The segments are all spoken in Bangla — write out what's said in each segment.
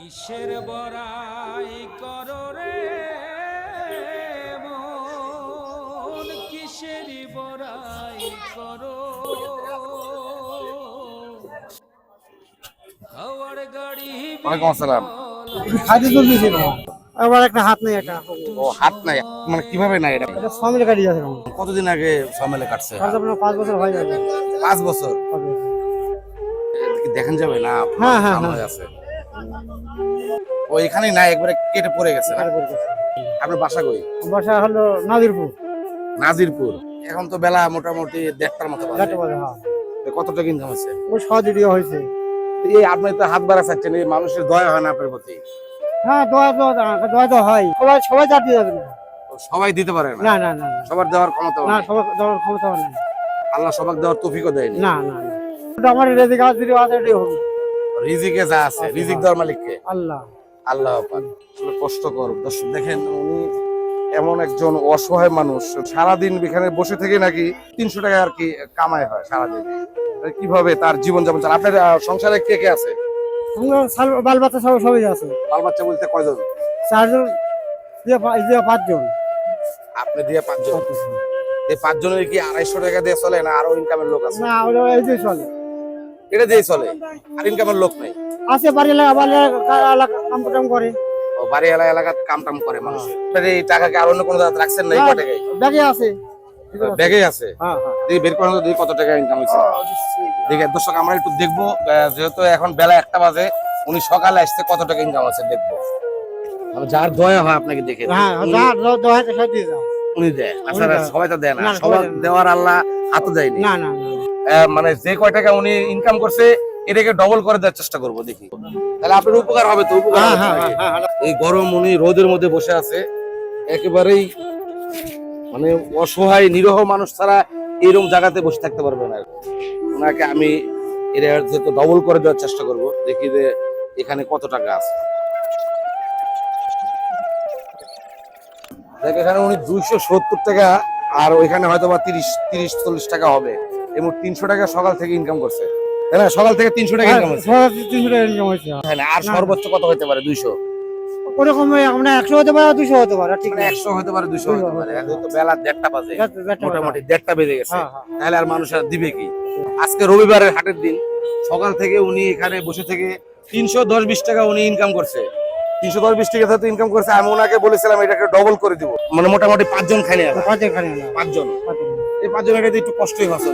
কিসের বড়াই করো রে মন, কিসের বড়াই করো। হাওয়ার গাড়ি ওয়ালাইকুম আসসালাম। হাতে তুলতেছি না, আবার একটা হাত নেই, একটা ও হাত নাই, মানে কিভাবে নাই এটা? এটা ফর্মেলে কাটি যাচ্ছে। কতদিন আগে সমেলে কাটছে? কাজ আপনার 5 বছর হয়ে যাবে। 5 বছর হবে। এটা কি দেখেন যাবে না? হ্যাঁ, হ্যাঁ, কাম হ্যাঁ। হয়ে আছে। ও এখানেই নাই, একবারে কেটে পড়ে গেছে না? আপনার বাসা কই? বাসা হলো নাজিরপুর। নাজিরপুর। এখন তো বেলা মোটামুটি 1:30টার মতো বাজে। যাতে বলে হ্যাঁ, কত টাকা ইনকাম হচ্ছে? ওই সহজে দেওয়া হয়েছে। এই আপনি তো হাত বাড়া চাচ্ছেন, এই মানুষের দয়া হয় না আপনার প্রতি? হ্যাঁ, দোয়া তো হয়, সবাই যাতে যাবে না। ও সবাই দিতে পারে না? না না না না, সবার দেওয়ার ক্ষমতা না নেই। সবার দেওয়ার ক্ষমতা নেই। আল্লাহ সবার দেওয়ার তৌফিকও দেয়নি। না না না, ওটা আমার রেজিক আছে, যদি আছে এটাই হবে। রিজিকে যা আছে, রিজিক দেওয়ার মালিক কে? আল্লাহ। আল্লাহ পাক। আসলে কষ্টকর। দর্শক দেখেন, উনি এমন একজন অসহায় মানুষ, সারাদিন এখানে বসে থেকে নাকি 300 টাকা আর কি কামাই হয় সারাদিন। কিভাবে তার জীবন যাপন চালায়? আপনার সংসারে কে কে আছে? বাল বাচ্চা সবাই আছে। বাল বাচ্চা বলতে কয়জন? 4 জন দিয়ে 5 জন। আপনি দিয়ে 5 জন। এই 5 জনের কি 250 টাকা দিয়ে চলে না আরো ইনকামের লোক আছে? না, ওটা এই যে চলে, এটা দিয়ে চলে, আর ইনকামের লোক নাই। আছে বাড়ি কাম কাম করে। ও বাড়ি এলাকা কাম টাম করে মানুষ। আপনার এই টাকা কি আর অন্য কোনো জায়গায় রাখছেন না? এই কয় টাকায় ব্যাগে আছে। ব্যাগে আছে? হ্যাঁ হ্যাঁ, দেখি বের করেন তো, দেখি কত টাকা ইনকাম হয়েছে। দেখে দর্শক আমরা একটু দেখবো, যেহেতু এখন বেলা 1টা বাজে, উনি সকালে আসছে, কত টাকা ইনকাম আছে দেখবো। মানে যার দয়া হয় আপনাকে দেখে হ্যাঁ, দোয়া তো সব দিয়ে দাও। উনি দেয়, আচ্ছা উনি দেয়। সবাই তো দেয় না, না, সবার সবাই দেয় না। দেওয়ার আল্লাহ হাত দেয়নি। না না না, মানে যে কয় টাকা উনি ইনকাম করছে এটাকে ডবল করে দেওয়ার চেষ্টা করবো, দেখি তাহলে আপনার উপকার হবে তো। উপকার হ্যাঁ হবে হ্যাঁ নাকি? হ্যাঁ, এই গরম উনি রোদের মধ্যে বসে আছে, একেবারেই মানে অসহায় নিরহ মানুষ ছাড়া এইরকম জায়গাতে বসে থাকতে পারবে না। ওনাকে আমি এটা যেহেতু ডবল করে দেওয়ার চেষ্টা করব, দেখি যে এখানে কত টাকা আছে। দেখ এখানে উনি 270 টাকা, আর ওইখানে হয়তো বা 30-40 টাকা হবে। এবং 300 টাকা সকাল থেকে ইনকাম করছে, তাই না? সকাল থেকে 300 টাকা ইনকাম হচ্ছে, 300 টাকা ইনকাম হয়েছে। তাই না? আর সর্বোচ্চ কত হতে পারে? 200। ওরকম আমরা 100 হতে পারে, 200 হতে পারে, ঠিক মানে না? 100 হতে পারে, 200 হতে পারে। এখন তো বেলা 1:30টা বাজে, মোটামুটি 1:30টা বেজে গেছে। হ্যাঁ, হ্যাঁ। তাহলে আর মানুষ আর দিবে কি? আজকে রবিবারের হাটের দিন, সকাল থেকে উনি এখানে বসে থেকে 310-20 টাকা উনি ইনকাম করছে। 310-20 টাকা তো ইনকাম করছে। আমি ওনাকে বলেছিলাম এটাকে ডবল করে দিব, মানে মোটামুটি 5 জন খাই না। 5 জন, এই 5 জনের কাছে একটু কষ্টই হচ্ছে।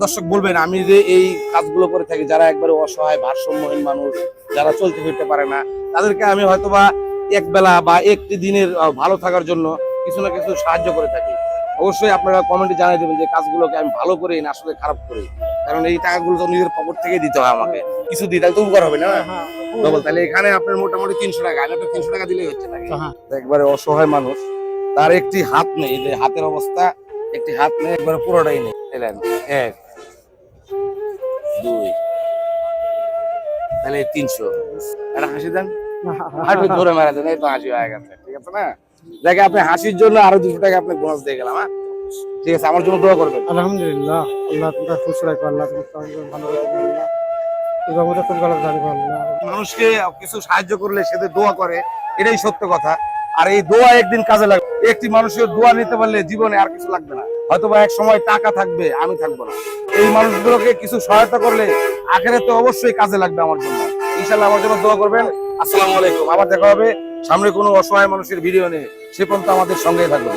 দর্শক বলবেন, আমি যে এই কাজগুলো করে থাকি, যারা একবারে অসহায় ভারসাম্যহীন মানুষ, যারা চলতে ফিরতে পারে না, তাদেরকে আমি হয়তোবা এক বেলা বা একটি দিনের ভালো থাকার জন্য কিছু না কিছু সাহায্য করে থাকি। অবশ্যই আপনারা কমেন্টে জানিয়ে দেবেন যে কাজগুলোকে আমি ভালো করি না আসলে খারাপ করি, কারণ এই টাকাগুলো তো নিজের পকেট থেকে দিতে হয় আমাকে। কিছু দিই তাহলে তো উপকার হবে না ডবল। তাহলে এখানে আপনার মোটামুটি 300 টাকা, আমি আপনার 300 টাকা দিলেই হচ্ছে নাকি? একবারে অসহায় মানুষ, তার একটি হাত নেই, যে হাতের অবস্থা, একটি হাত নেই, একবারে পুরোটাই নেই। এলেন 1 2, তাহলে 300। একটা হাসি দেন, হাঁটু ধরে মারা দেন, এই তো হাসি হয়ে গেছে। ঠিক আছে না? দেখে আপনি হাসির জন্য আরো 200 টাকা আপনি বোনাস দিয়ে গেলাম। হ্যাঁ ঠিক আছে, আমার জন্য দোয়া করবেন। আলহামদুলিল্লাহ, আল্লাহ তোমাকে খুশি রাখো, আল্লাহ তোমাকে ভালো রাখো, আল্লাহ তোমাকে তুমি ভালো রাখো, আল্লাহ। মানুষকে কিছু সাহায্য করলে সে যে দোয়া করে, এটাই সত্য কথা। আর এই দোয়া একদিন কাজে লাগবে। একটি মানুষের দোয়া নিতে পারলে জীবনে আর কিছু লাগবে না। হয়তোবা এক সময় টাকা থাকবে, আমি থাকবো না। এই মানুষগুলোকে কিছু সহায়তা করলে আখেরাতে অবশ্যই কাজে লাগবে আমার জন্য। ইনশাআল্লাহ আমার জন্য দোয়া করবেন। আসসালামু আলাইকুম। আবার দেখা হবে সামনে কোনো অসহায় মানুষের ভিডিও নিয়ে। সে পর্যন্ত আমাদের সঙ্গেই থাকবেন।